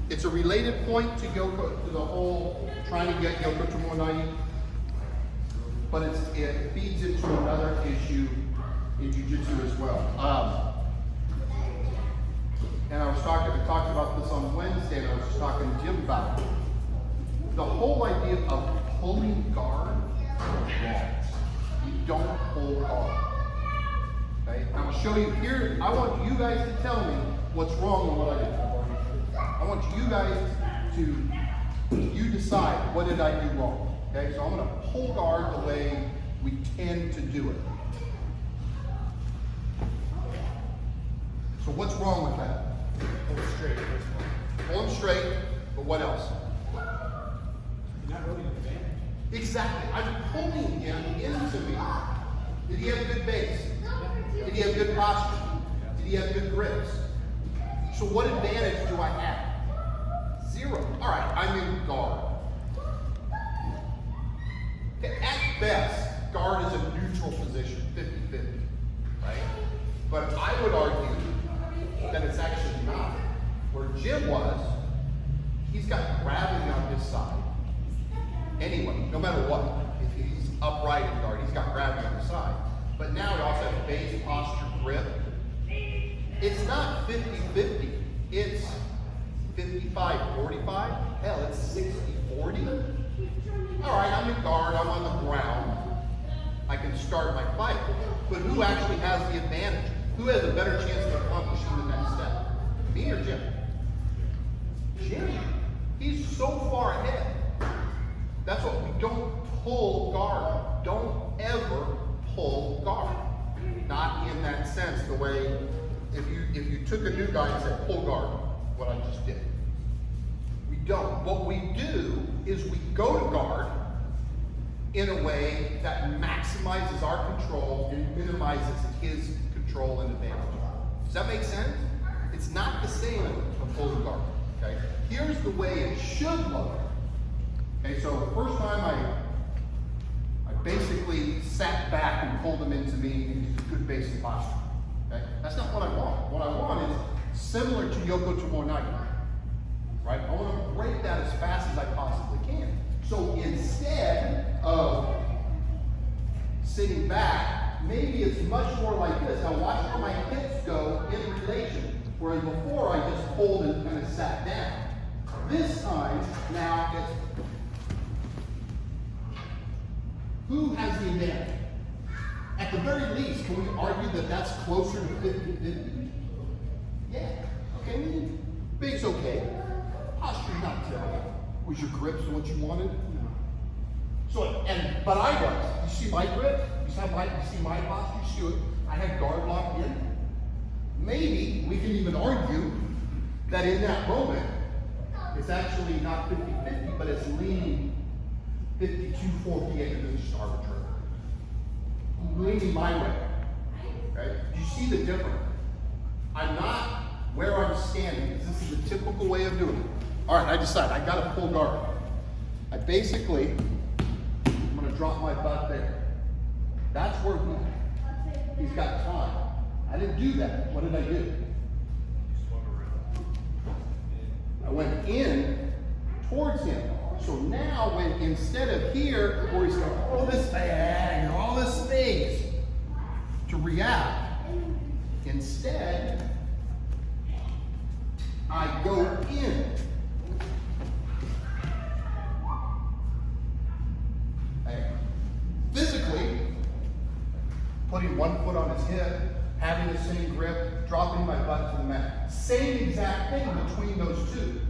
It's a related point to Yoko, to the whole trying to get Yoko to 190, but it feeds into another issue in Jiu-Jitsu as well. And I talked about this on Wednesday, and I was just talking to Jim about it. The whole idea of pulling guard is wrong. You don't pull guard. Okay? I'm going to show you here. I want you guys to tell me what's wrong with what I did. I want you guys to decide what did I do wrong. Okay? So I'm going to pull guard the way we tend to do it. So what's wrong with that? Hold straight. Hold him straight, but what else? You're not really an advantage. Exactly. I'm pulling him into me. Did he have good base? Did he have good posture? Did he have good grips? So what advantage do I have? Zero. All right, I'm in guard. Okay, at best, guard is a neutral position, 50-50, right? But I would argue that it's actually not. Where Jim was, he's got gravity on his side. Anyway, no matter what, if he's upright in guard, he's got gravity on his side. But now he also has base, posture, grip. It's not 50-50. It's 55-45. Hell, it's 60-40. All right, I'm in guard, I'm on the ground. I can start my fight. But who actually has the advantage? Who has a better chance of accomplishing the next step? Me or Jim? Jim. He's so far ahead. That's what we don't pull guard. Don't ever pull guard. Not in that sense, the way if you took a new guy and said pull guard, what I just did. We don't. What we do is we go to guard in a way that maximizes our control and minimizes his control and advantage. Does that make sense? It's not the same as pulling guard. Okay? Here's the way it should look. Okay, so the first time I basically sat back and pulled him into me and used a good base and posture. Okay? That's not what I want. What I want is similar to Yoko to 190. Right? I want to break that as fast as I possibly can. So instead of sitting back, maybe it's much more like this. Now watch where my hips go in relation. Whereas before I just pulled and kind of sat down. This time, now it's who has the advantage? At the very least, can we argue that that's closer to 50-50? Yeah. Okay, base's okay. Posture's not terrible. Was your grips what you wanted? No. So, but I was. You see my grip? You see my posture? You see I had guard locked in? Maybe we can even argue that in that moment, it's actually not 50-50, but it's leaning 52-48, it's just arbitrary. Leaning my way. Okay? Do you see the difference? I'm not where I'm standing, because this is the typical way of doing it. All right, I decide I got to pull guard. I'm going to drop my butt there. That's where he's got time. I didn't do that. What did I do? I went in towards him. So now, when instead of here, where he's got all this bag and all this space to react, instead, I go in. Physically, putting one foot on his hip, having the same grip, dropping my butt to the mat. Same exact thing between those two.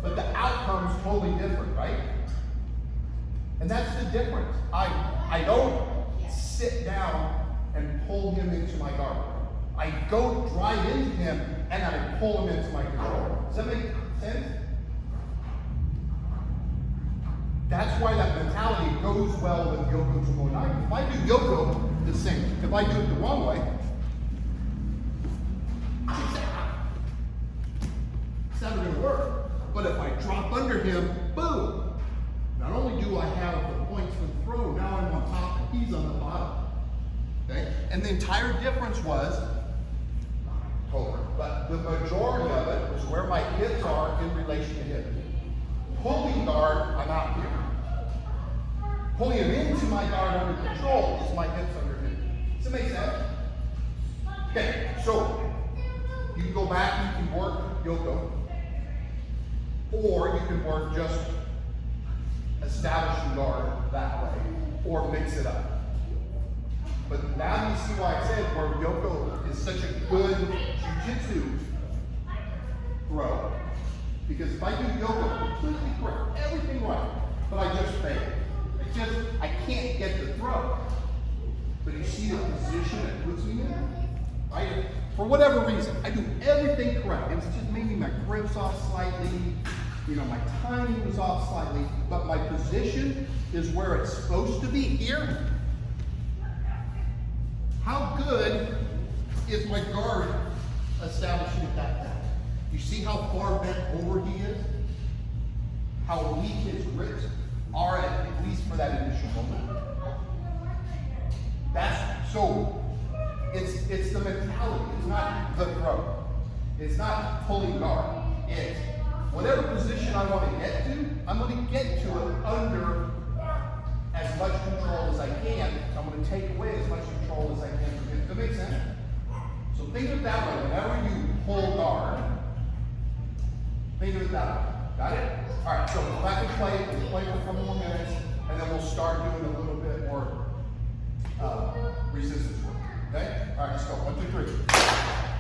But the outcome's totally different, right? And that's the difference. I don't sit down and pull him into my guard. I go drive into him and I pull him into my control. Does that make sense? That's why that mentality goes well with Yoko to 190. If I do Yoko the same, if I do it the wrong way, it's never going to work. But if I drop under him, boom. Not only do I have the points for the throw, now I'm on top and he's on the bottom. Okay? And the entire difference was, but But the majority of it is where my hips are in relation to hip. Pulling guard, I'm out here. Pulling him into my guard under control is my hips under hip. Does it make sense? Okay, so you can go back, you can work Yoko. Or you can work just establishing guard that way, or mix it up. But now you see why I said where Yoko is such a good jiu-jitsu throw. Because if I do Yoko completely correct, everything right, but I just fail. I can't get the throw. But you see the position it puts me in? For whatever reason, I do everything correct. It's just maybe my grip's off slightly, my timing was off slightly, but my position is where it's supposed to be here. How good is my guard establishing at that depth? You see how far bent over he is? How weak his grips are, at least for that initial moment. It's the mentality. It's not the throw. It's not pulling guard. It's whatever position I want to get to, I'm going to get to it under as much control as I can. I'm going to take away as much control as I can from it. Does that make sense? So think of it that way. Whenever you pull guard, think of it that way. Got it? All right, so go back and play. We'll play for a couple more minutes, and then we'll start doing a little bit more resistance work. Okay? All right, let's go. 1, 2, 3.